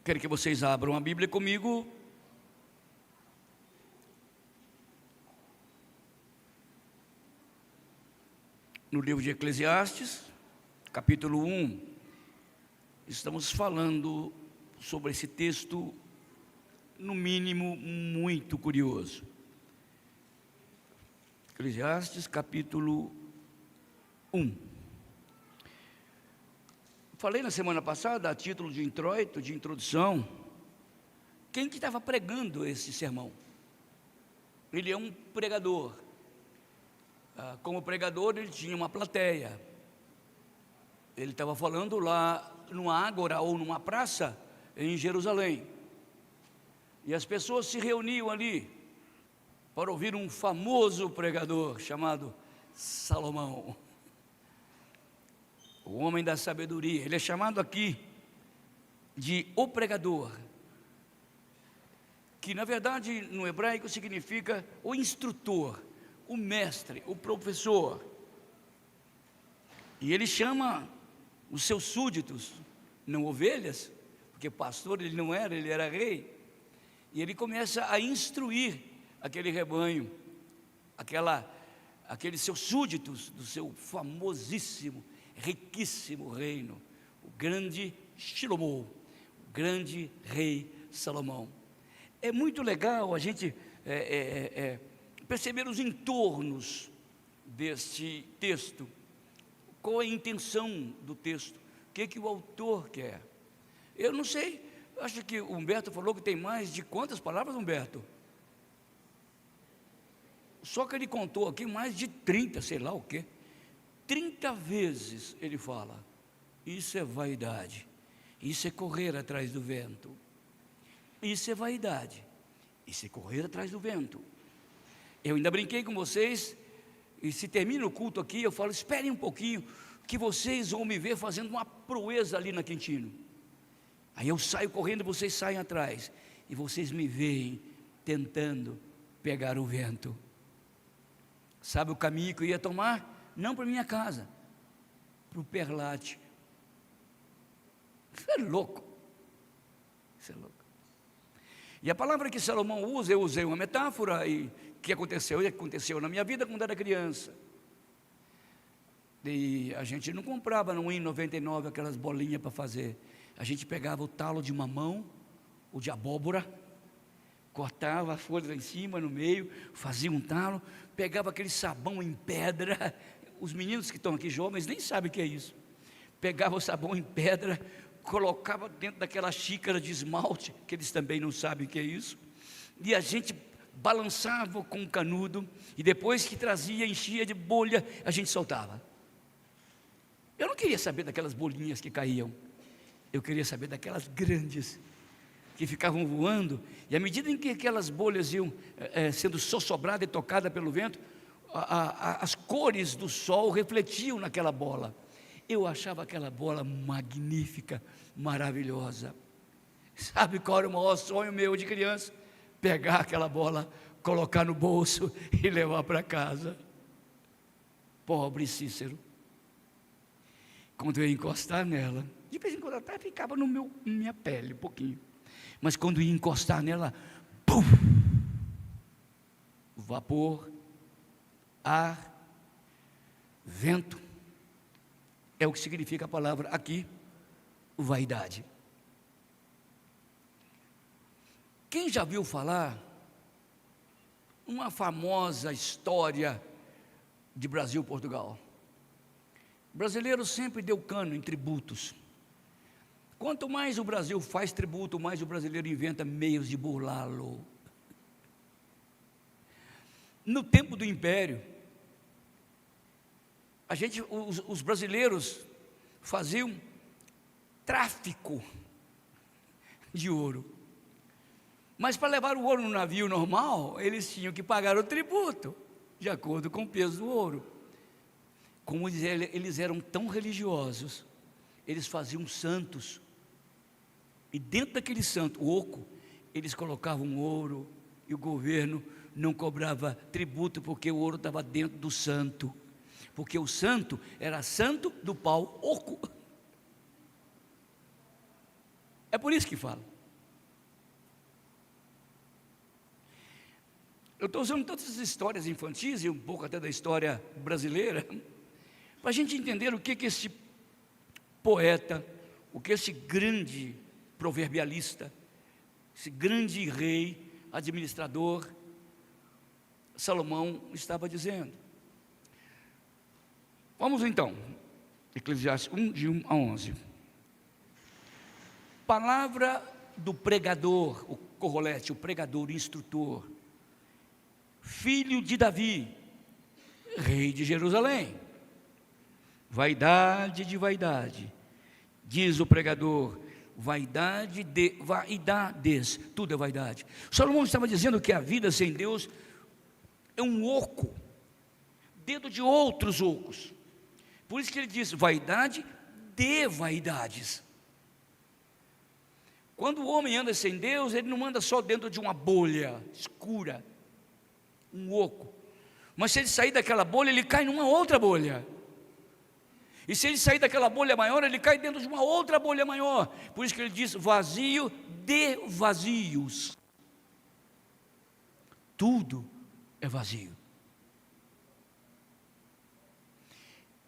Quero que vocês abram a Bíblia comigo no livro de Eclesiastes, capítulo 1. Estamos falando sobre esse texto, no mínimo, muito curioso. Eclesiastes, capítulo 1. Falei na semana passada, a título de introito, de introdução, quem que estava pregando esse sermão? Ele é um pregador. Como pregador, ele tinha uma plateia. Ele estava falando lá numa ágora ou numa praça em Jerusalém. E as pessoas se reuniam ali para ouvir um famoso pregador chamado Salomão, o homem da sabedoria. Ele é chamado aqui de o pregador, que na verdade no hebraico significa o instrutor, o mestre, o professor. E ele chama os seus súditos, não ovelhas, porque pastor ele não era, ele era rei. E ele começa a instruir aquele rebanho, aqueles seus súditos do seu famosíssimo, riquíssimo reino, o grande Shlomo, o grande rei Salomão. É muito legal a gente perceber os entornos deste texto. Qual é a intenção do texto? O que o autor quer? Eu não sei, acho que o Humberto falou que tem mais de quantas palavras, Humberto? Só que ele contou aqui mais de 30, sei lá o quê. 30 vezes ele fala, isso é vaidade, isso é correr atrás do vento, isso é vaidade, isso é correr atrás do vento. Eu ainda brinquei com vocês, e se termina o culto aqui, eu falo, esperem um pouquinho, que vocês vão me ver fazendo uma proeza ali na Quintino. Aí eu saio correndo, vocês saem atrás, e vocês me veem tentando pegar o vento. Sabe o caminho que eu ia tomar? Não para minha casa, para o perlate. Isso é louco. Isso é louco. E a palavra que Salomão usa, eu usei uma metáfora, e que aconteceu na minha vida quando era criança. E a gente não comprava no R$1,99 aquelas bolinhas para fazer. A gente pegava o talo de mamão, ou de abóbora, cortava a folha lá em cima, no meio, fazia um talo, pegava aquele sabão em pedra. Os meninos que estão aqui jovens nem sabem o que é isso. Pegava o sabão em pedra, colocava dentro daquela xícara de esmalte, que eles também não sabem o que é isso, e a gente balançava com o canudo, e depois que trazia, enchia de bolha, a gente soltava. Eu não queria saber daquelas bolinhas que caíam, eu queria saber daquelas grandes, que ficavam voando, e à medida em que aquelas bolhas iam sendo sossobradas e tocadas pelo vento, as cores do sol refletiam naquela bola. Eu achava aquela bola magnífica, maravilhosa. Sabe qual era o maior sonho meu de criança? Pegar aquela bola, colocar no bolso e levar para casa. Pobre Cícero. Quando eu ia encostar nela, de vez em quando até ficava na minha pele um pouquinho, mas quando ia encostar nela, pum, vapor, ar, vento, é o que significa a palavra aqui, vaidade. Quem já viu falar uma famosa história de Brasil e Portugal? O brasileiro sempre deu cano em tributos. Quanto mais o Brasil faz tributo, mais o brasileiro inventa meios de burlá-lo. No tempo do Império, os brasileiros faziam tráfico de ouro. Mas para levar o ouro no navio normal, eles tinham que pagar o tributo, de acordo com o peso do ouro. Como eles eram tão religiosos, eles faziam santos. E dentro daquele santo, oco, eles colocavam ouro, e o governo não cobrava tributo, porque o ouro estava dentro do santo. Porque o santo era santo do pau oco. É por isso que fala. Eu estou usando todas as histórias infantis e um pouco até da história brasileira, para a gente entender o que esse poeta, o que esse grande proverbialista, esse grande rei, administrador, Salomão estava dizendo. Vamos então, Eclesiastes 1, de 1 a 11. Palavra do pregador, o Corrolete, o pregador, o instrutor, filho de Davi, rei de Jerusalém. Vaidade de vaidade, diz o pregador, vaidade de vaidades, tudo é vaidade. Salomão estava dizendo que a vida sem Deus é um oco, dentro de outros ocos. Por isso que ele diz vaidade de vaidades. Quando o homem anda sem Deus, ele não anda só dentro de uma bolha escura, um oco. Mas se ele sair daquela bolha, ele cai numa outra bolha. E se ele sair daquela bolha maior, ele cai dentro de uma outra bolha maior. Por isso que ele diz vazio de vazios. Tudo é vazio.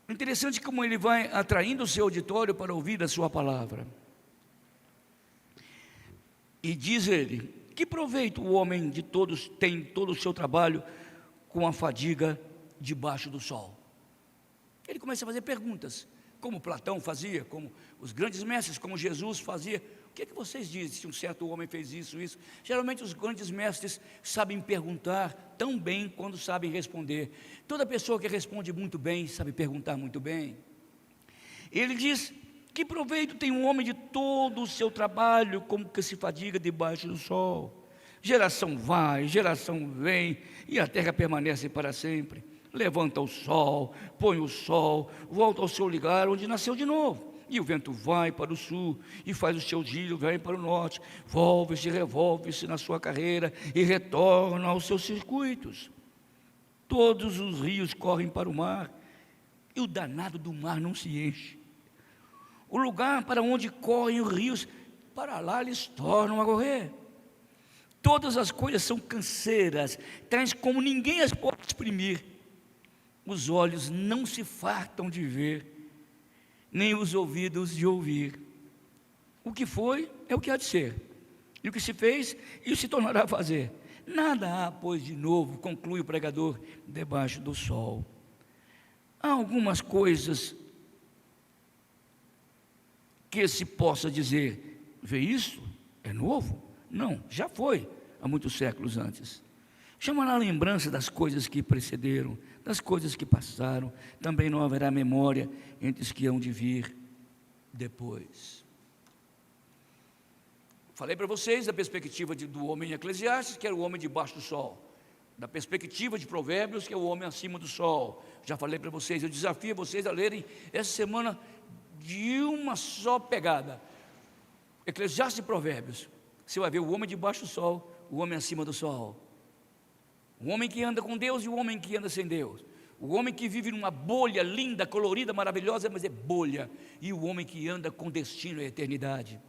Interessante como ele vai atraindo o seu auditório para ouvir a sua palavra. E diz ele, que proveito o homem de todos tem todo o seu trabalho com a fadiga debaixo do sol? Ele começa a fazer perguntas, como Platão fazia, como os grandes mestres, como Jesus fazia. O que é que vocês dizem se um certo homem fez isso? Geralmente os grandes mestres sabem perguntar tão bem quando sabem responder. Toda pessoa que responde muito bem, sabe perguntar muito bem. Ele diz, que proveito tem um homem de todo o seu trabalho, como que se fadiga debaixo do sol? Geração vai, geração vem, e a terra permanece para sempre. Levanta o sol, põe o sol, volta ao seu lugar onde nasceu de novo. E o vento vai para o sul, e faz o seu giro, vem para o norte, volve-se, revolve-se na sua carreira, e retorna aos seus circuitos. Todos os rios correm para o mar, e o danado do mar não se enche. O lugar para onde correm os rios, para lá eles tornam a correr. Todas as coisas são canseiras, tais como ninguém as pode exprimir. Os olhos não se fartam de ver, nem os ouvidos de ouvir. O que foi, é o que há de ser. E o que se fez, isso se tornará a fazer. Nada há, pois, de novo, conclui o pregador, debaixo do sol. Há algumas coisas que se possa dizer, vê isso? É novo? Não, já foi, há muitos séculos antes. Chamará a lembrança das coisas que precederam, das coisas que passaram. Também não haverá memória entre os que hão de vir depois. Falei para vocês da perspectiva do homem em Eclesiastes, que era o homem debaixo do sol. Da perspectiva de Provérbios, que é o homem acima do sol. Já falei para vocês, eu desafio vocês a lerem essa semana de uma só pegada. Eclesiastes e Provérbios. Você vai ver o homem debaixo do sol, o homem acima do sol. O homem que anda com Deus e o homem que anda sem Deus. O homem que vive numa bolha linda, colorida, maravilhosa, mas é bolha. E o homem que anda com destino à eternidade.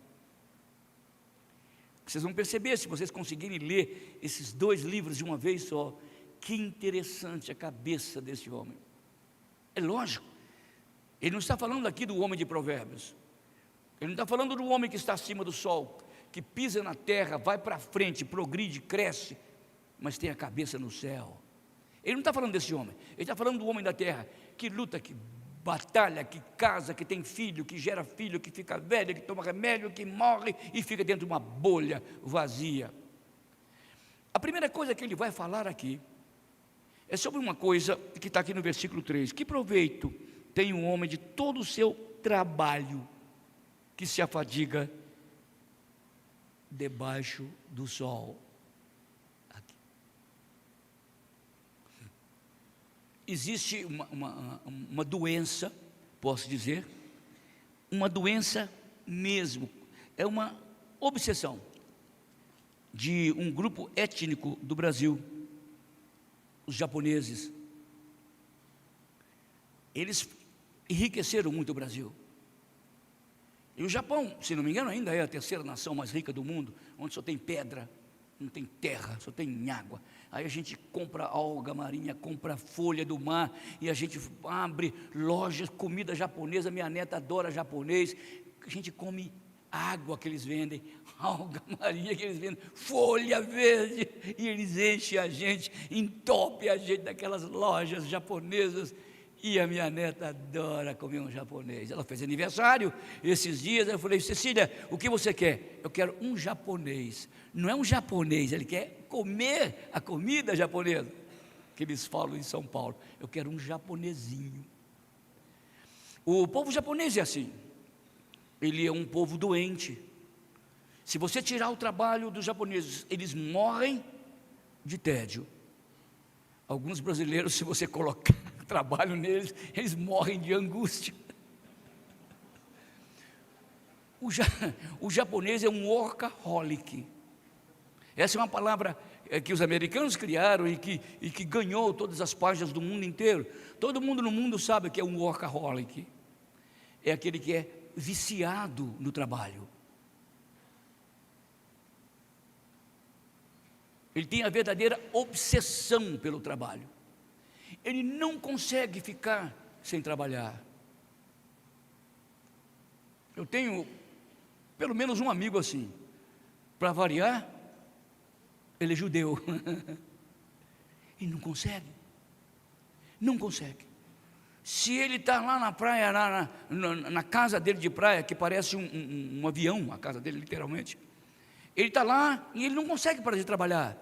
Vocês vão perceber, se vocês conseguirem ler esses dois livros de uma vez só, que interessante a cabeça desse homem. É lógico, ele não está falando aqui do homem de Provérbios. Ele não está falando do homem que está acima do sol, que pisa na terra, vai para frente, progride, cresce, mas tem a cabeça no céu. Ele não está falando desse homem, ele está falando do homem da terra, que luta, que batalha, que casa, que tem filho, que gera filho, que fica velho, que toma remédio, que morre e fica dentro de uma bolha vazia. A primeira coisa que ele vai falar aqui é sobre uma coisa que está aqui no versículo 3. Que proveito tem um homem de todo o seu trabalho que se afadiga debaixo do sol? Existe uma doença, posso dizer, uma doença mesmo, é uma obsessão de um grupo étnico do Brasil, os japoneses. Eles enriqueceram muito o Brasil. E o Japão, se não me engano, ainda é a terceira nação mais rica do mundo, onde só tem pedra, não tem terra, só tem água. Aí a gente compra alga marinha, compra folha do mar, e a gente abre lojas, comida japonesa, minha neta adora japonês, a gente come água que eles vendem, alga marinha que eles vendem, folha verde, e eles enchem a gente, entopem a gente daquelas lojas japonesas. E a minha neta adora comer um japonês. Ela fez aniversário esses dias. Eu falei: Cecília, o que você quer? Eu quero um japonês. Não é um japonês, ele quer comer a comida japonesa que eles falam em São Paulo. Eu quero um japonesinho. O povo japonês é assim. Ele é um povo doente. Se você tirar o trabalho dos japoneses, eles morrem de tédio. Alguns brasileiros, se você colocar trabalho neles, eles morrem de angústia. O japonês é um workaholic. Essa é uma palavra que os americanos criaram e que ganhou todas as páginas do mundo inteiro. Todo mundo no mundo sabe que é um workaholic. É aquele que é viciado no trabalho. Ele tem a verdadeira obsessão pelo trabalho. Ele não consegue ficar sem trabalhar. Eu tenho pelo menos um amigo assim. Para variar, ele é judeu. E não consegue. Não consegue. Se ele está lá na praia, na casa dele de praia, que parece um avião, a casa dele literalmente, ele está lá e ele não consegue parar de trabalhar.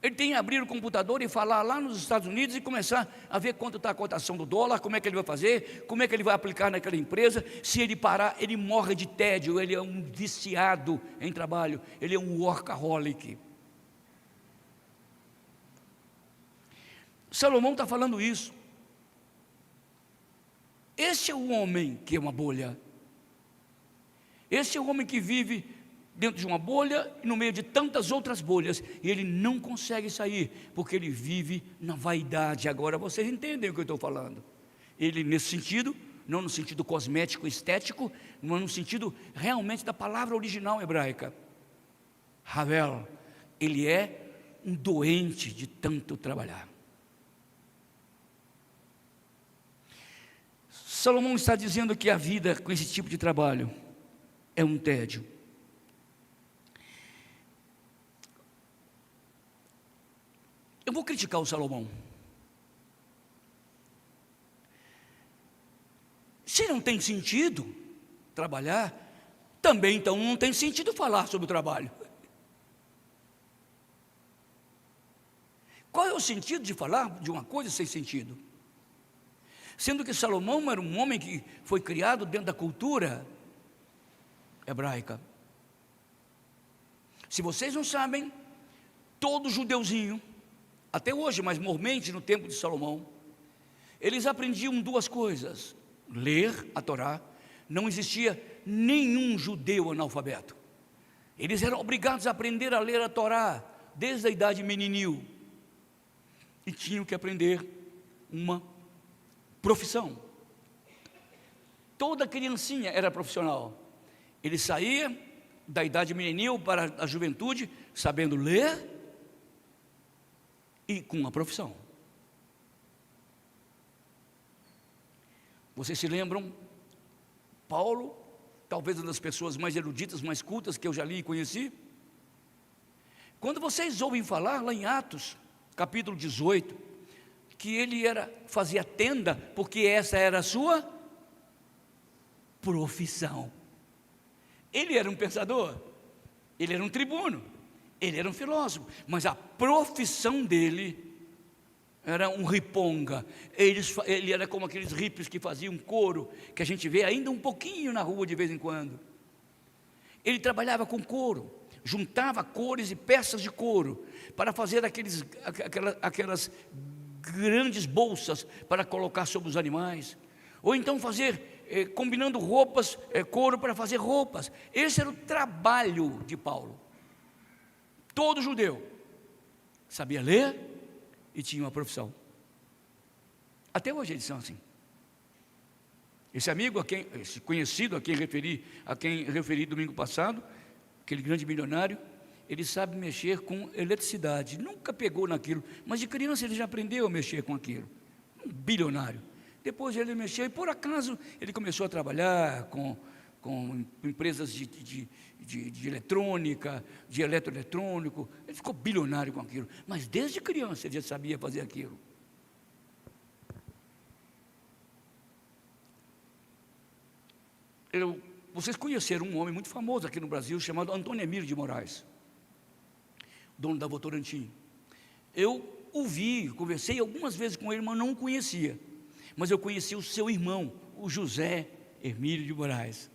Ele tem que abrir o computador e falar lá nos Estados Unidos e começar a ver quanto está a cotação do dólar, como é que ele vai fazer, como é que ele vai aplicar naquela empresa. Se ele parar, ele morre de tédio, ele é um viciado em trabalho, ele é um workaholic. Salomão está falando isso. Esse é o homem que é uma bolha. Esse é o homem que vive dentro de uma bolha e no meio de tantas outras bolhas, e ele não consegue sair, porque ele vive na vaidade. Agora vocês entendem o que eu estou falando. Ele nesse sentido, não no sentido cosmético, estético, mas no sentido realmente da palavra original hebraica. Havel, ele é um doente de tanto trabalhar. Salomão está dizendo que a vida com esse tipo de trabalho é um tédio. Eu vou criticar o Salomão. Se não tem sentido trabalhar, também então não tem sentido falar sobre o trabalho. Qual é o sentido de falar de uma coisa sem sentido? Sendo que Salomão era um homem que foi criado dentro da cultura hebraica. Se vocês não sabem, todo judeuzinho, até hoje, mas mormente no tempo de Salomão, eles aprendiam duas coisas: ler a Torá. Não existia nenhum judeu analfabeto. Eles eram obrigados a aprender a ler a Torá desde a idade meninil, e tinham que aprender uma profissão. Toda criancinha era profissional. Ele saía da idade meninil para a juventude sabendo ler e com uma profissão. Vocês se lembram? Paulo, talvez uma das pessoas mais eruditas, mais cultas que eu já li e conheci. Quando vocês ouvem falar lá em Atos, capítulo 18, que ele fazia tenda, porque essa era a sua profissão. Ele era um pensador, ele era um tribuno, ele era um filósofo, mas a profissão dele era um riponga. Ele era como aqueles hippies que faziam couro, que a gente vê ainda um pouquinho na rua de vez em quando. Ele trabalhava com couro, juntava cores e peças de couro para fazer aquelas grandes bolsas para colocar sobre os animais, ou então combinando roupas, couro para fazer roupas. Esse era o trabalho de Paulo. Todo judeu sabia ler e tinha uma profissão. Até hoje eles são assim. Esse conhecido a quem referi domingo passado, aquele grande milionário, ele sabe mexer com eletricidade. Nunca pegou naquilo, mas de criança ele já aprendeu a mexer com aquilo. Um bilionário. Depois ele mexeu e, por acaso, ele começou a trabalhar com empresas de eletrônica, de eletroeletrônico. Ele ficou bilionário com aquilo. Mas desde criança ele já sabia fazer aquilo. Vocês conheceram um homem muito famoso aqui no Brasil, chamado Antônio Emílio de Moraes, dono da Votorantim. Eu o vi, conversei algumas vezes com ele, mas não o conhecia. Mas eu conheci o seu irmão, o José Emílio de Moraes.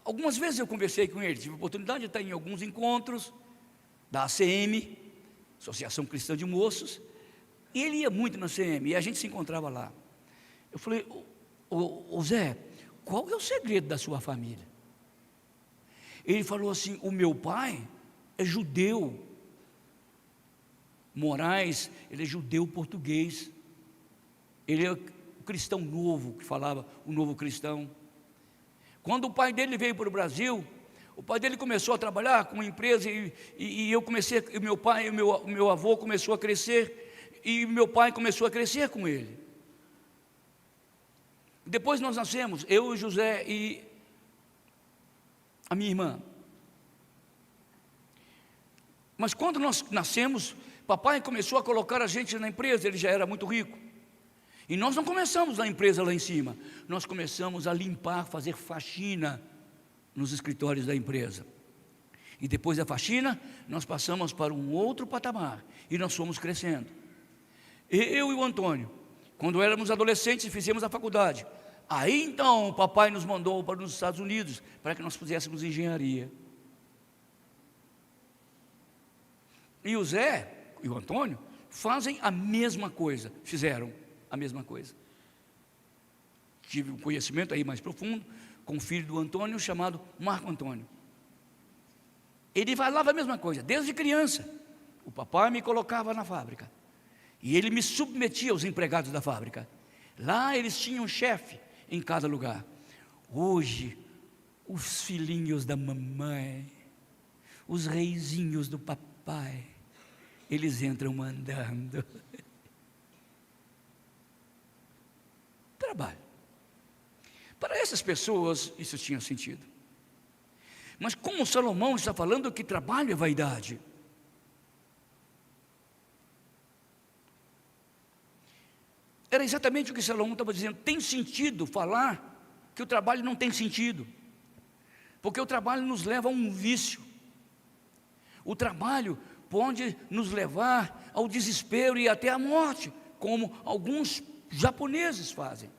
Algumas vezes eu conversei com ele, tive a oportunidade de estar em alguns encontros da ACM, Associação Cristã de Moços, e ele ia muito na ACM, e a gente se encontrava lá. Eu falei, ô Zé, qual é o segredo da sua família? Ele falou assim, o meu pai é judeu, Moraes, ele é judeu português, ele é o cristão novo, que falava, o novo cristão. Quando o pai dele veio para o Brasil, o pai dele começou a trabalhar com uma empresa, e eu comecei, e meu avô começou a crescer, e meu pai começou a crescer com ele. Depois nós nascemos, eu e José e a minha irmã. Mas quando nós nascemos, papai começou a colocar a gente na empresa, ele já era muito rico. E nós não começamos na empresa lá em cima, nós começamos a limpar, fazer faxina nos escritórios da empresa. E depois da faxina, nós passamos para um outro patamar, e nós fomos crescendo. Eu e o Antônio, quando éramos adolescentes, fizemos a faculdade. Aí então o papai nos mandou para os Estados Unidos, para que nós fizéssemos engenharia. E o Zé e o Antônio fazem a mesma coisa, fizeram a mesma coisa. Tive um conhecimento aí mais profundo com o filho do Antônio, chamado Marco Antônio. Ele falava a mesma coisa, desde criança. O papai me colocava na fábrica, e ele me submetia aos empregados da fábrica. Lá eles tinham um chefe em cada lugar. Hoje, os filhinhos da mamãe, os reizinhos do papai, eles entram mandando. Trabalho. Para essas pessoas, isso tinha sentido. Mas como Salomão está falando que trabalho é vaidade, era exatamente o que Salomão estava dizendo. Tem sentido falar que o trabalho não tem sentido, porque o trabalho nos leva a um vício. O trabalho pode nos levar ao desespero e até à morte, como alguns japoneses fazem.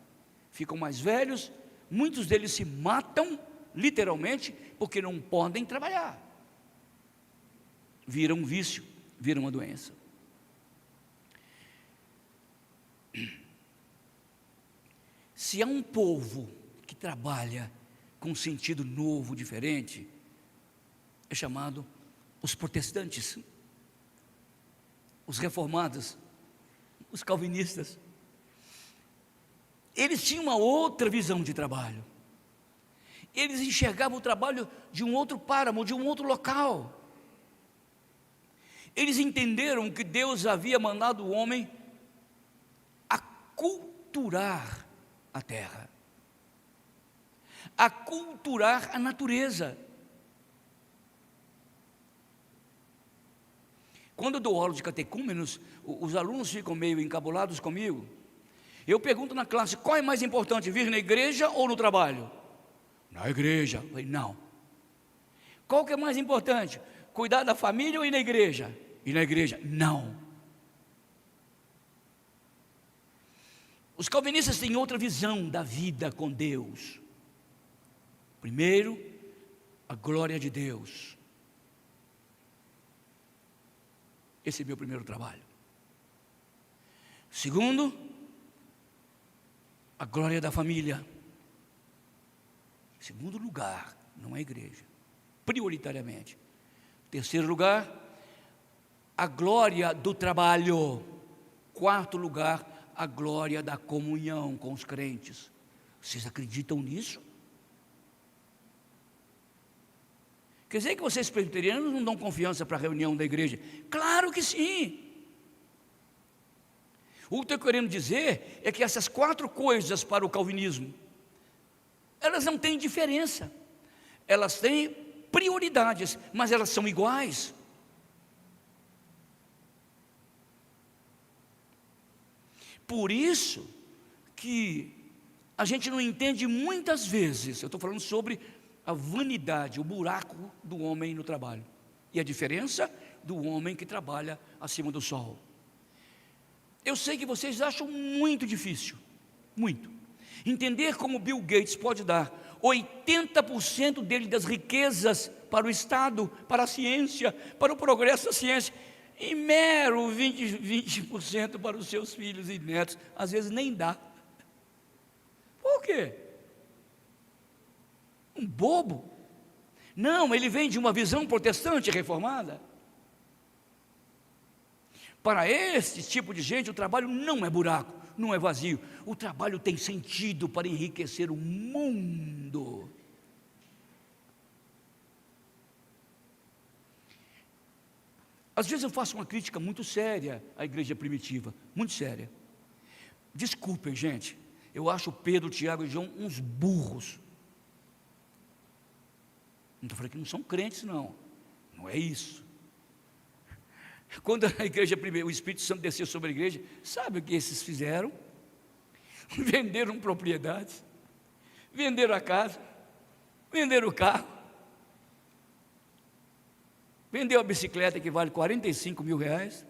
Ficam mais velhos, muitos deles se matam, literalmente, porque não podem trabalhar. Vira um vício, vira uma doença. Se há um povo que trabalha com um sentido novo, diferente, é chamado os protestantes, os reformados, os calvinistas. Eles tinham uma outra visão de trabalho. Eles enxergavam o trabalho de um outro páramo, de um outro local. Eles entenderam que Deus havia mandado o homem a culturar a terra, a culturar a natureza. Quando eu dou aula de catecúmenos, os alunos ficam meio encabulados comigo. Eu pergunto na classe, qual é mais importante, vir na igreja ou no trabalho? Na igreja. Eu falei, não. Qual que é mais importante, cuidar da família ou ir na igreja? Ir na igreja. Não. Os calvinistas têm outra visão da vida com Deus. Primeiro, a glória de Deus. Esse é meu primeiro trabalho. Segundo, a glória da família. Segundo lugar, não é a igreja, prioritariamente. Terceiro lugar, a glória do trabalho. Quarto lugar, a glória da comunhão com os crentes. Vocês acreditam nisso? Quer dizer que vocês presbiterianos não dão confiança para a reunião da igreja? Claro que sim. O que eu estou querendo dizer é que essas 4 coisas para o calvinismo, elas não têm diferença, elas têm prioridades, mas elas são iguais. Por isso que a gente não entende muitas vezes, eu estou falando sobre a vanidade, o buraco do homem no trabalho, e a diferença do homem que trabalha acima do sol. Eu sei que vocês acham muito difícil, muito, entender como Bill Gates pode dar 80% dele das riquezas para o Estado, para a ciência, para o progresso da ciência, e mero 20% para os seus filhos e netos, às vezes nem dá. Por quê? Um bobo? Não, ele vem de uma visão protestante reformada. Para esse tipo de gente, o trabalho não é buraco, não é vazio. O trabalho tem sentido para enriquecer o mundo. Às vezes eu faço uma crítica muito séria à igreja primitiva, muito séria. Desculpem, gente, eu acho Pedro, Tiago e João uns burros. Não estou falando que não são crentes, não é isso. Quando a igreja primeiro, o Espírito Santo desceu sobre a igreja, sabe o que esses fizeram? Venderam propriedades, venderam a casa, venderam o carro, vendeu a bicicleta que vale 45 mil reais,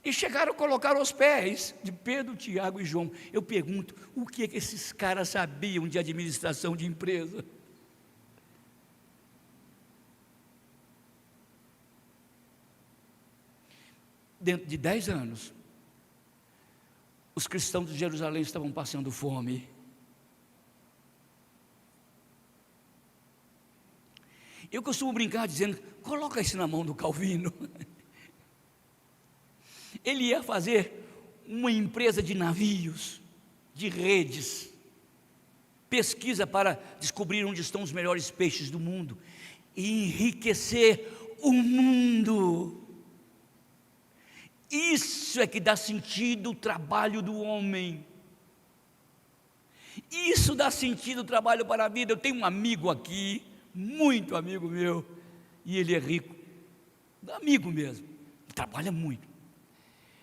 e chegaram a colocar aos pés de Pedro, Tiago e João. Eu pergunto, o que é que esses caras sabiam de administração de empresa? Dentro de 10 anos, os cristãos de Jerusalém estavam passando fome. Eu costumo brincar dizendo, coloca isso na mão do Calvino. Ele ia fazer uma empresa de navios, de redes, pesquisa para descobrir onde estão os melhores peixes do mundo, e enriquecer o mundo. Isso é que dá sentido ao trabalho do homem. Isso dá sentido ao trabalho para a vida. Eu tenho um amigo aqui, muito amigo meu, e ele é rico, amigo mesmo, trabalha muito.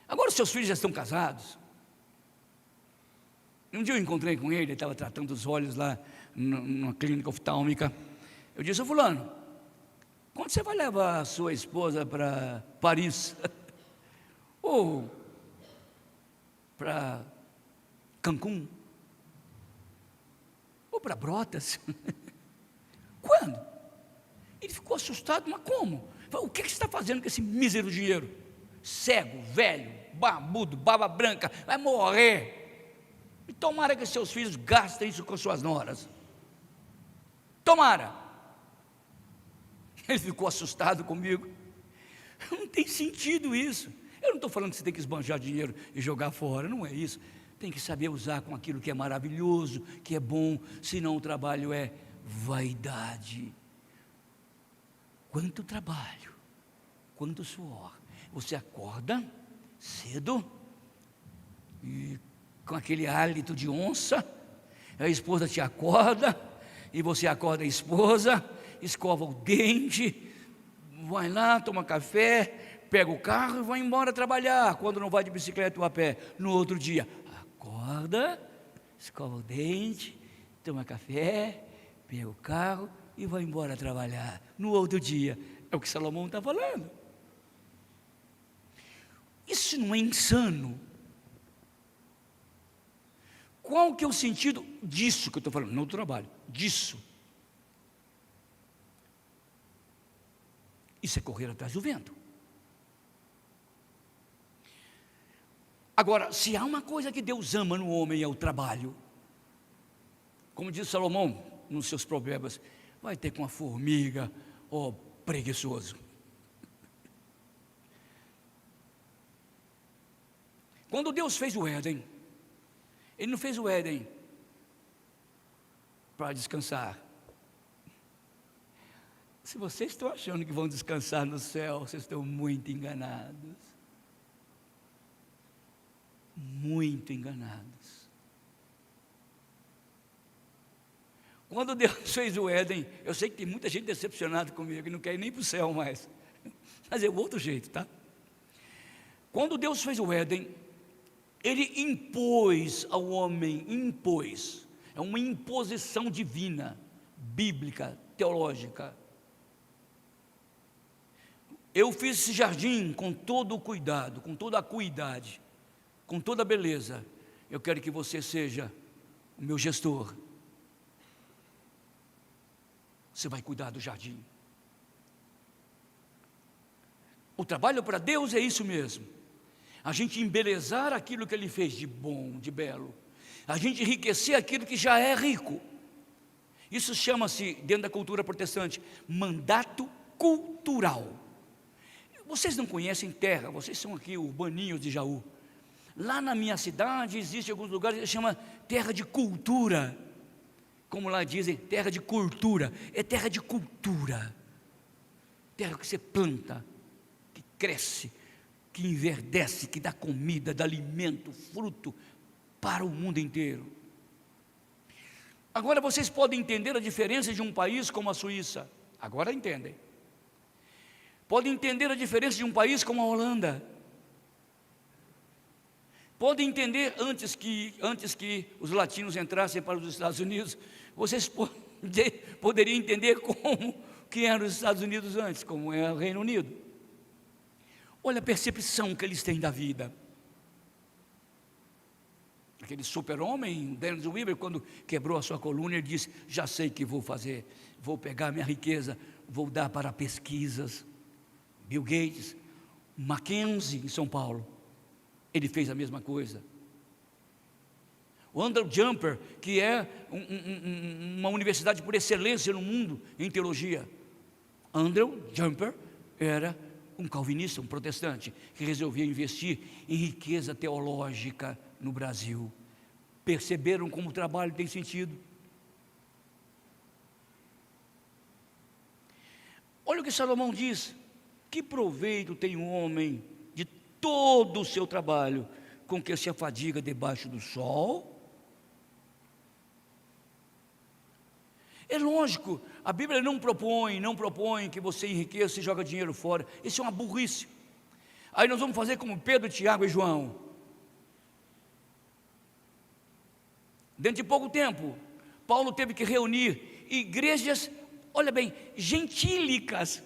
Agora os seus filhos já estão casados. Um dia eu encontrei com ele estava tratando os olhos lá numa clínica oftálmica. Eu disse, ô fulano, quando você vai levar a sua esposa para Paris? Ou para Cancún? Ou para Brotas? Quando? Ele ficou assustado, mas como? O que você está fazendo com esse mísero dinheiro? Cego, velho, barbudo, barba branca, vai morrer. E tomara que seus filhos gastem isso com suas noras. Tomara. Ele ficou assustado comigo. Não tem sentido isso. Eu não estou falando que você tem que esbanjar dinheiro e jogar fora, não é isso. Tem que saber usar com aquilo que é maravilhoso, que é bom, senão o trabalho é vaidade. Quanto trabalho, quanto suor. Você acorda cedo e com aquele hálito de onça, a esposa te acorda e você acorda a esposa, escova o dente, vai lá, toma café, pega o carro e vai embora trabalhar. Quando não vai de bicicleta ou a pé, no outro dia, acorda, escova o dente, toma café, pega o carro e vai embora trabalhar. No outro dia, é o que Salomão está falando. Isso não é insano? Qual que é o sentido disso que eu estou falando? Não do trabalho, disso. Isso é correr atrás do vento. Agora, se há uma coisa que Deus ama no homem é o trabalho. Como diz Salomão nos seus provérbios, vai ter com a formiga, ó preguiçoso. Quando Deus fez o Éden, Ele não fez o Éden para descansar. Se vocês estão achando que vão descansar no céu, vocês estão muito enganados. Muito enganados. Quando Deus fez o Éden, eu sei que tem muita gente decepcionada comigo, que não quer ir nem para o céu mais, mas é o outro jeito, tá? Quando Deus fez o Éden, Ele impôs ao homem, é uma imposição divina, bíblica, teológica. Eu fiz esse jardim com todo o cuidado, com toda a acuidade, com toda a beleza. Eu quero que você seja o meu gestor. Você vai cuidar do jardim. O trabalho para Deus é isso mesmo. A gente embelezar aquilo que Ele fez de bom, de belo. A gente enriquecer aquilo que já é rico. Isso chama-se, dentro da cultura protestante, mandato cultural. Vocês não conhecem terra, vocês são aqui urbaninhos de Jaú. Lá na minha cidade existe alguns lugares que chama terra de cultura. Como lá dizem, terra de cultura. É terra de cultura. Terra que você planta, que cresce, que enverdece, que dá comida, dá alimento, fruto para o mundo inteiro. Agora vocês podem entender a diferença de um país como a Suíça. Agora entendem. Podem entender a diferença de um país como a Holanda. Podem entender, antes que os latinos entrassem para os Estados Unidos, vocês poderiam entender como que eram os Estados Unidos antes, como é o Reino Unido. Olha a percepção que eles têm da vida. Aquele super-homem, Dennis Weaver, quando quebrou a sua coluna, ele disse: já sei o que vou fazer, vou pegar minha riqueza, vou dar para pesquisas. Bill Gates, Mackenzie em São Paulo, ele fez a mesma coisa. O Andrew Jumper, que é uma universidade por excelência no mundo em teologia. Andrew Jumper era um calvinista, um protestante, que resolvia investir em riqueza teológica no Brasil. Perceberam como o trabalho tem sentido? Olha o que Salomão diz: que proveito tem um homem de todo o seu trabalho, com que se afadiga debaixo do sol? É lógico, a Bíblia não propõe que você enriqueça e joga dinheiro fora. Isso é uma burrice. Aí nós vamos fazer como Pedro, Tiago e João. Dentro de pouco tempo, Paulo teve que reunir igrejas, olha bem, gentílicas.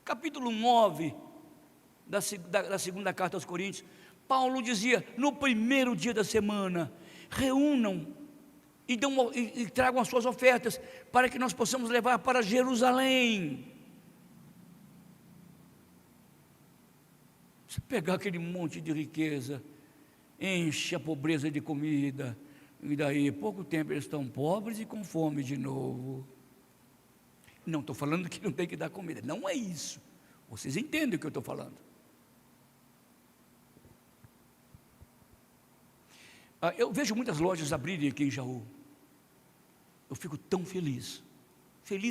Capítulo 9 da segunda carta aos Coríntios, Paulo dizia: no primeiro dia da semana, reúnam e tragam as suas ofertas, para que nós possamos levar para Jerusalém. Você pegar aquele monte de riqueza, enche a pobreza de comida, e daí pouco tempo eles estão pobres e com fome de novo. Não estou falando que não tem que dar comida, não é isso. Vocês entendem o que eu estou falando. Eu vejo muitas lojas abrirem aqui em Jaú. Eu fico tão feliz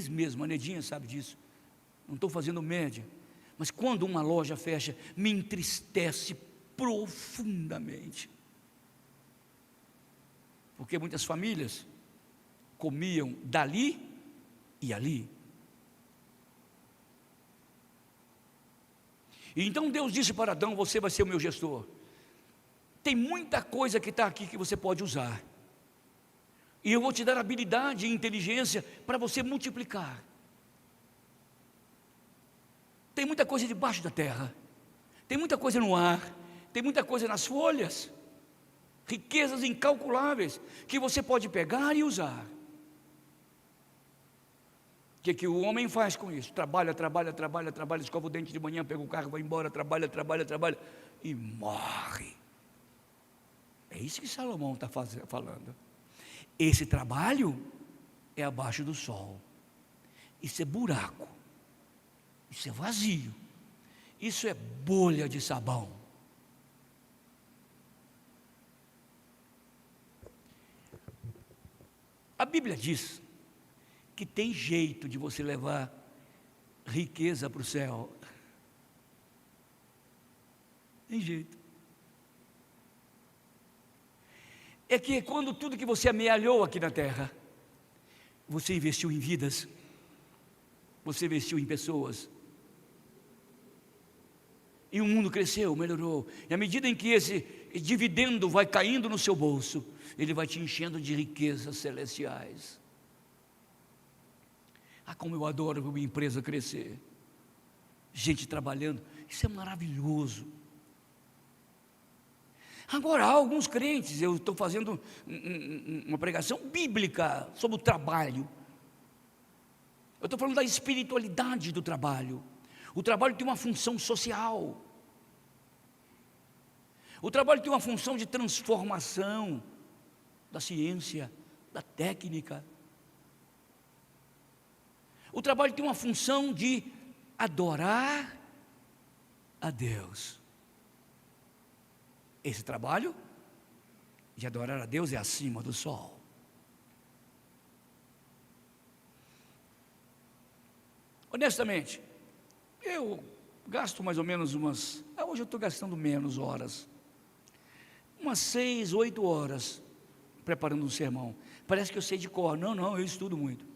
mesmo, a Nedinha sabe disso. Não estou fazendo média, mas quando uma loja fecha, me entristece profundamente. Porque muitas famílias comiam dali e ali. E então Deus disse para Adão: você vai ser o meu gestor. Tem muita coisa que está aqui que você pode usar, e eu vou te dar habilidade e inteligência para você multiplicar. Tem muita coisa debaixo da terra, tem muita coisa no ar, tem muita coisa nas folhas, riquezas incalculáveis, que você pode pegar e usar. O que o homem faz com isso? Trabalha, escova o dente de manhã, pega o carro, vai embora, trabalha, e morre. É isso que Salomão está falando. Esse trabalho é abaixo do sol. Isso é buraco. Isso é vazio. Isso é bolha de sabão. A Bíblia diz que tem jeito de você levar riqueza para o céu. Tem jeito. É que quando tudo que você amealhou aqui na terra, você investiu em vidas, você investiu em pessoas, e o mundo cresceu, melhorou, e à medida em que esse dividendo vai caindo no seu bolso, ele vai te enchendo de riquezas celestiais. Ah, como eu adoro ver uma empresa crescer, gente trabalhando, isso é maravilhoso. Agora, há alguns crentes, eu estou fazendo uma pregação bíblica sobre o trabalho. Eu estou falando da espiritualidade do trabalho. O trabalho tem uma função social. O trabalho tem uma função de transformação da ciência, da técnica. O trabalho tem uma função de adorar a Deus. Esse trabalho de adorar a Deus é acima do sol. Honestamente, eu gasto mais ou menos hoje eu estou gastando menos horas, umas 6, 8 horas preparando um sermão. Parece que eu sei de cor. Não, eu estudo muito.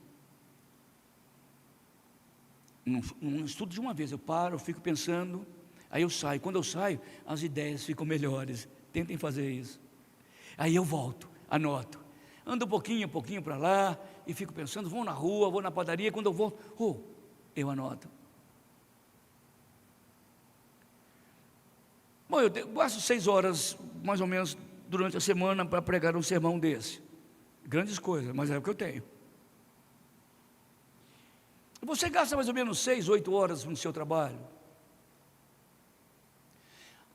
Não estudo de uma vez, eu paro, eu fico pensando, aí eu saio. Quando eu saio, as ideias ficam melhores. Tentem fazer isso. Aí eu volto, anoto, ando um pouquinho para lá, e fico pensando, vou na rua, vou na padaria, quando eu volto, eu anoto. Bom, eu gasto 6 horas, mais ou menos, durante a semana para pregar um sermão desse. Grandes coisas, mas é o que eu tenho. Você gasta mais ou menos 6, 8 horas no seu trabalho.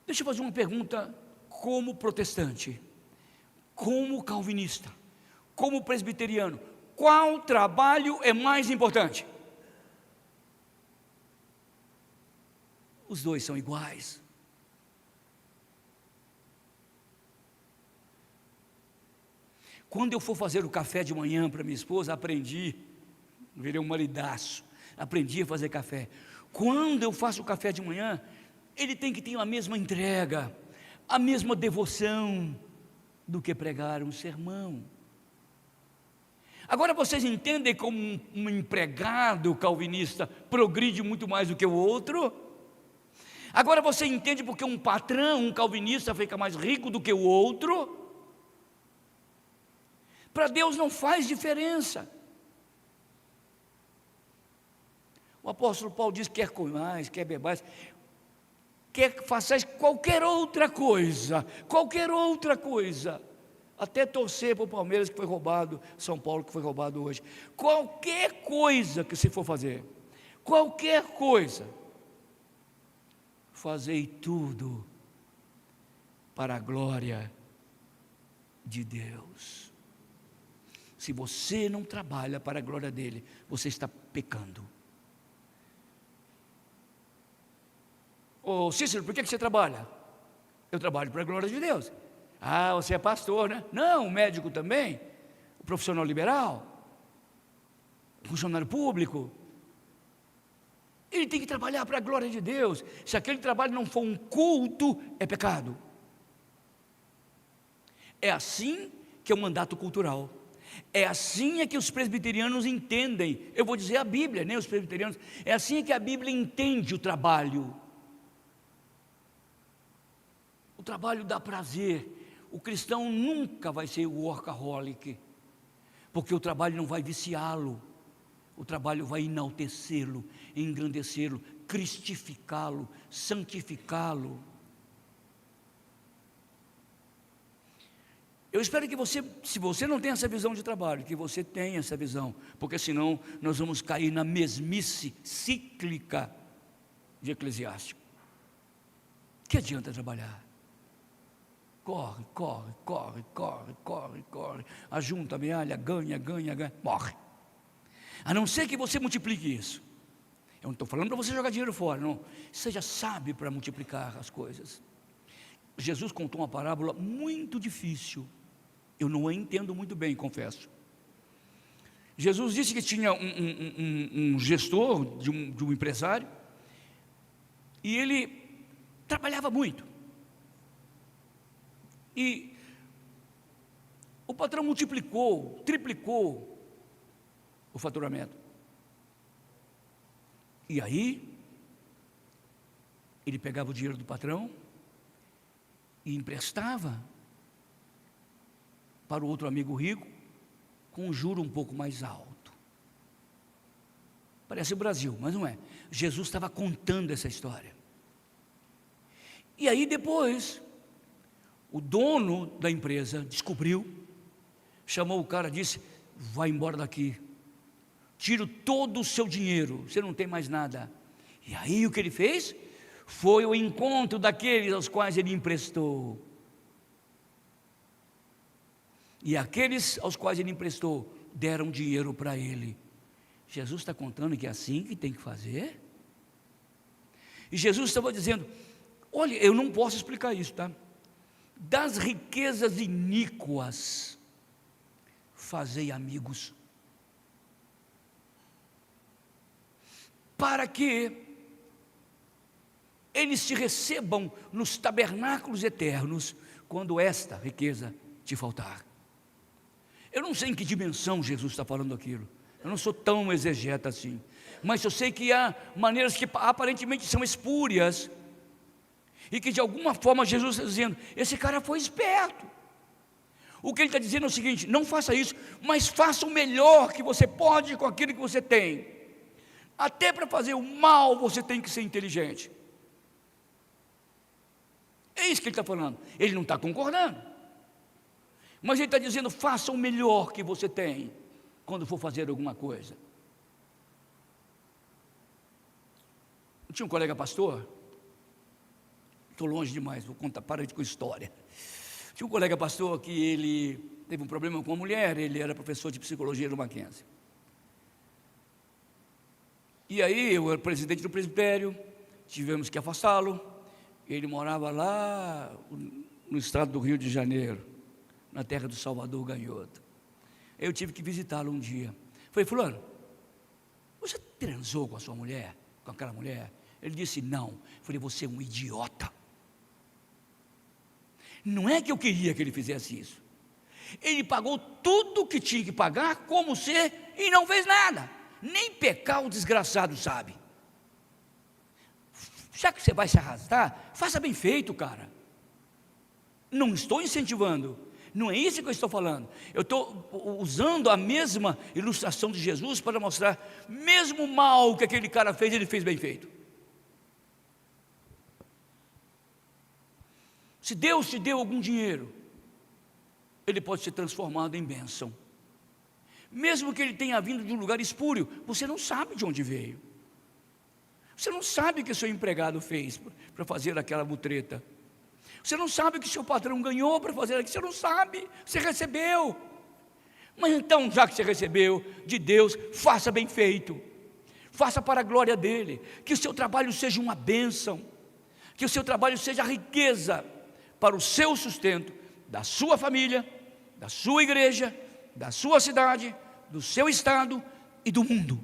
Deixa eu fazer uma pergunta como protestante, como calvinista, como presbiteriano. Qual trabalho é mais importante? Os dois são iguais. Quando eu for fazer o café de manhã para minha esposa, aprendi, virei um maridaço, aprendi a fazer café. Quando eu faço o café de manhã, ele tem que ter a mesma entrega, a mesma devoção do que pregar um sermão. Agora vocês entendem como um empregado calvinista progride muito mais do que o outro? Agora você entende porque um patrão, um calvinista fica mais rico do que o outro? Para Deus não faz diferença. O apóstolo Paulo diz: quer comais, quer bebais, quer façais qualquer outra coisa, até torcer para o Palmeiras que foi roubado, São Paulo que foi roubado hoje, qualquer coisa que se for fazer, qualquer coisa, fazei tudo para a glória de Deus. Se você não trabalha para a glória dele, você está pecando. Ô Cícero, por que você trabalha? Eu trabalho para a glória de Deus. Ah, você é pastor, né? Não, médico também, o profissional liberal, funcionário público. Ele tem que trabalhar para a glória de Deus. Se aquele trabalho não for um culto, é pecado. É assim que é o mandato cultural. É assim que os presbiterianos entendem. Eu vou dizer a Bíblia, né? Os presbiterianos. É assim que a Bíblia entende o trabalho. O trabalho dá prazer. O cristão nunca vai ser workaholic, porque o trabalho não vai viciá-lo. O trabalho vai enaltecê-lo, engrandecê-lo, cristificá-lo, santificá-lo. Eu espero que você, se você não tem essa visão de trabalho, que você tenha essa visão, porque senão nós vamos cair na mesmice cíclica de Eclesiástico. Que adianta trabalhar? Corre, ajunta, amealha, ganha, morre. A não ser que você multiplique isso. Eu não estou falando para você jogar dinheiro fora, não. Seja sábio para multiplicar as coisas. Jesus contou uma parábola muito difícil. Eu não a entendo muito bem, confesso. Jesus disse que tinha um gestor de um empresário, e ele trabalhava muito, e o patrão multiplicou, triplicou o faturamento. E aí, ele pegava o dinheiro do patrão e emprestava para o outro amigo rico com um juro um pouco mais alto. Parece o Brasil, mas não é. Jesus estava contando essa história. E aí depois, o dono da empresa descobriu, chamou o cara e disse: vai embora daqui, tiro todo o seu dinheiro, você não tem mais nada. E aí o que ele fez? Foi ao encontro daqueles aos quais ele emprestou. E aqueles aos quais ele emprestou deram dinheiro para ele. Jesus está contando que é assim que tem que fazer. E Jesus estava dizendo: olha, eu não posso explicar isso, tá? Das riquezas iníquas fazei amigos, para que eles te recebam nos tabernáculos eternos, quando esta riqueza te faltar. Eu não sei em que dimensão Jesus está falando aquilo, eu não sou tão exegeta assim, mas eu sei que há maneiras que aparentemente são espúrias, e que de alguma forma Jesus está dizendo: esse cara foi esperto. O que ele está dizendo é o seguinte: não faça isso, mas faça o melhor que você pode com aquilo que você tem. Até para fazer o mal você tem que ser inteligente. É isso que ele está falando. Ele não está concordando, mas ele está dizendo: faça o melhor que você tem quando for fazer alguma coisa. Eu tinha um colega pastor, estou longe demais, vou contar, para com história. Tinha um colega pastor que ele teve um problema com uma mulher, ele era professor de psicologia no Mackenzie. E aí eu era presidente do presbitério, tivemos que afastá-lo. Ele morava lá no estado do Rio de Janeiro, na terra do Salvador Ganhoto. Eu tive que visitá-lo um dia. Falei: fulano, você transou com a sua mulher, com aquela mulher? Ele disse: não. Falei: você é um idiota. Não é que eu queria que ele fizesse isso. Ele pagou tudo o que tinha que pagar, como ser, e não fez nada. Nem pecar o desgraçado sabe. Já que você vai se arrastar, faça bem feito, cara. Não estou incentivando, não é isso que eu estou falando. Eu estou usando a mesma ilustração de Jesus para mostrar, mesmo o mal que aquele cara fez, ele fez bem feito. Se Deus te deu algum dinheiro, ele pode ser transformado em bênção. Mesmo que ele tenha vindo de um lugar espúrio, você não sabe de onde veio. Você não sabe o que seu empregado fez para fazer aquela mutreta. Você não sabe o que seu patrão ganhou para fazer aquilo. Você não sabe, você recebeu. Mas então, já que você recebeu de Deus, faça bem feito. Faça para a glória dele. Que o seu trabalho seja uma bênção. Que o seu trabalho seja riqueza para o seu sustento, da sua família, da sua igreja, da sua cidade, do seu estado e do mundo.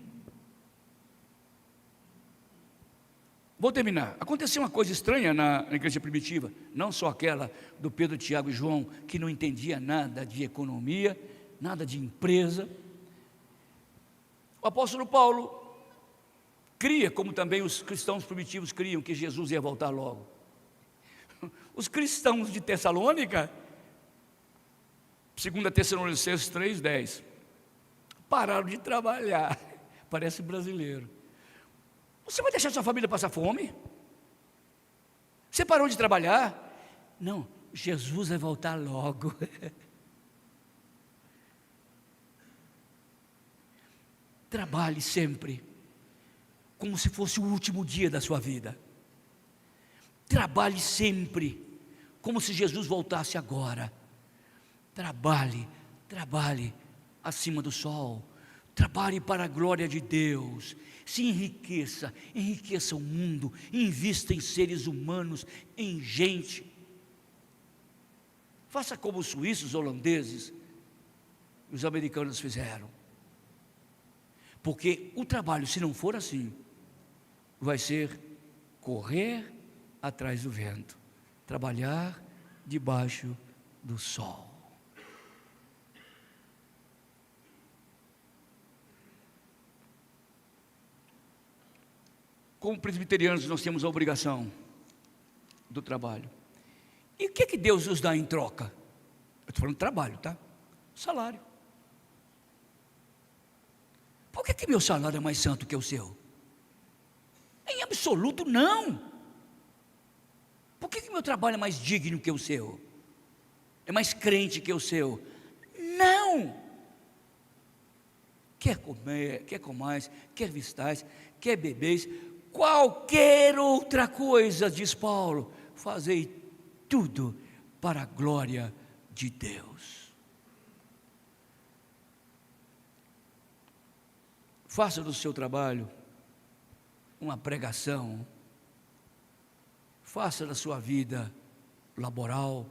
Vou terminar. Aconteceu uma coisa estranha na igreja primitiva, não só aquela do Pedro, Tiago e João, que não entendia nada de economia, nada de empresa. O apóstolo Paulo cria, como também os cristãos primitivos criam, que Jesus ia voltar logo. Os cristãos de Tessalônica, 2 Tessalonicenses 3,10, pararam de trabalhar. Parece brasileiro. Você vai deixar sua família passar fome? Você parou de trabalhar? Não, Jesus vai voltar logo. Trabalhe sempre, como se fosse o último dia da sua vida. Trabalhe sempre, como se Jesus voltasse agora. Trabalhe, trabalhe acima do sol. Trabalhe para a glória de Deus. Se enriqueça, enriqueça o mundo. Invista em seres humanos, em gente. Faça como os suíços, holandeses, os americanos fizeram. Porque o trabalho, se não for assim, vai ser correr atrás do vento, trabalhar debaixo do sol. Como presbiterianos, nós temos a obrigação do trabalho. E o que é que Deus nos dá em troca? Eu estou falando de trabalho, tá? Salário. Por que meu salário é mais santo que o seu? Em absoluto, não. Por que meu trabalho é mais digno que o seu? É mais crente que o seu? Não. Quer comer, quer comais, quer vistais, quer bebeis, qualquer outra coisa, diz Paulo, fazei tudo para a glória de Deus. Faça do seu trabalho uma pregação, faça da sua vida laboral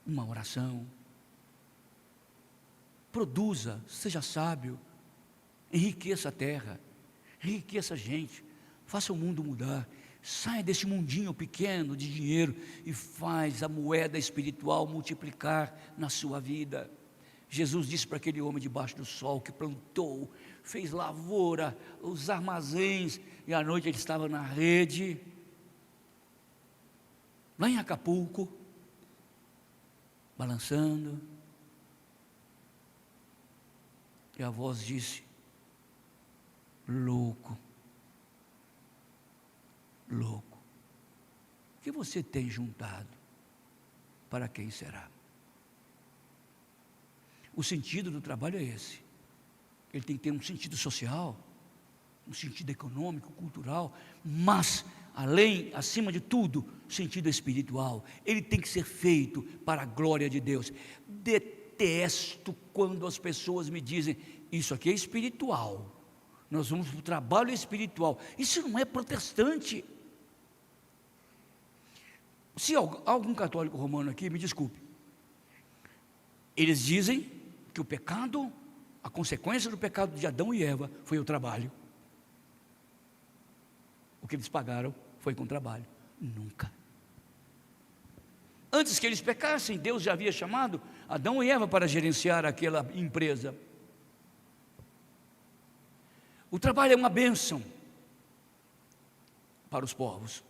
uma oração, produza, seja sábio, enriqueça a terra, enriqueça a gente, faça o mundo mudar, saia desse mundinho pequeno de dinheiro e faz a moeda espiritual multiplicar na sua vida. Jesus disse para aquele homem debaixo do sol que plantou, fez lavoura, os armazéns, e à noite ele estava na rede, lá em Acapulco, balançando, e a voz disse: louco, louco, o que você tem juntado, para quem será? O sentido do trabalho é esse. Ele tem que ter um sentido social, um sentido econômico, cultural, mas acima de tudo, sentido espiritual. Ele tem que ser feito para a glória de Deus. Detesto quando as pessoas me dizem: isso aqui é espiritual, nós vamos para o trabalho espiritual. Isso não é protestante. Se algum católico romano aqui, me desculpe, eles dizem que o pecado, a consequência do pecado de Adão e Eva foi o trabalho. O que eles pagaram foi com trabalho. Nunca. Antes que eles pecassem, Deus já havia chamado Adão e Eva para gerenciar aquela empresa. O trabalho é uma bênção para os povos.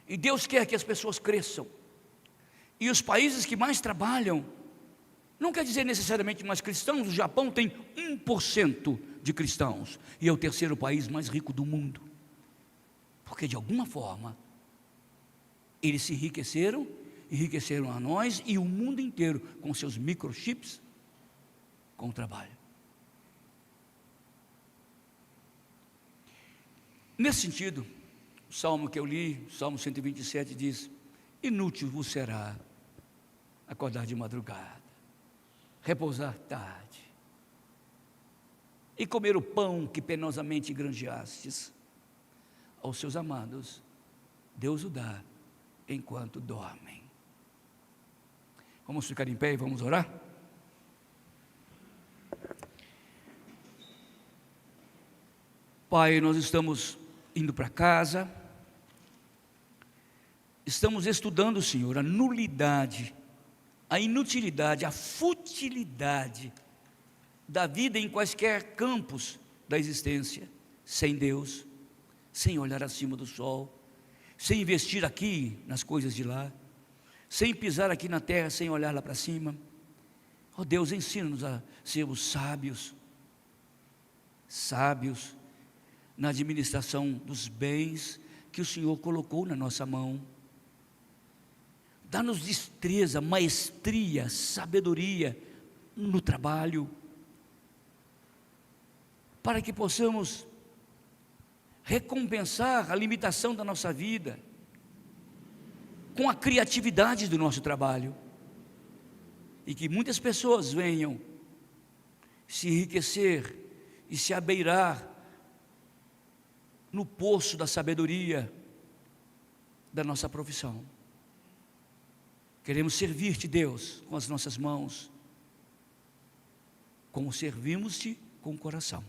E Deus quer que as pessoas cresçam. E os países que mais trabalham, não quer dizer necessariamente mais cristãos. O Japão tem 1% de cristãos e é o terceiro país mais rico do mundo, porque de alguma forma eles se enriqueceram a nós e o mundo inteiro com seus microchips, com o trabalho. Nesse sentido, o salmo que eu li, Salmo 127, diz: inútil vos será acordar de madrugada, repousar tarde e comer o pão que penosamente granjeastes. Aos seus amados Deus o dá enquanto dormem. Vamos ficar em pé e vamos orar? Pai, nós estamos indo para casa, estamos estudando, Senhor, a nulidade, a inutilidade, a futilidade da vida em quaisquer campos da existência, sem Deus, sem olhar acima do sol, sem investir aqui nas coisas de lá, sem pisar aqui na terra, sem olhar lá para cima. Oh Deus, ensina-nos a sermos sábios na administração dos bens que o Senhor colocou na nossa mão. Dá-nos destreza, maestria, sabedoria no trabalho, para que possamos recompensar a limitação da nossa vida com a criatividade do nosso trabalho, e que muitas pessoas venham se enriquecer e se abeirar no poço da sabedoria da nossa profissão. Queremos servir-te, Deus, com as nossas mãos, como servimos-te com o coração.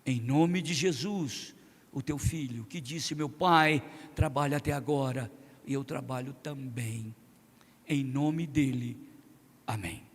Em nome de Jesus, o teu filho, que disse: meu pai trabalha até agora, e eu trabalho também. Em nome dele, amém.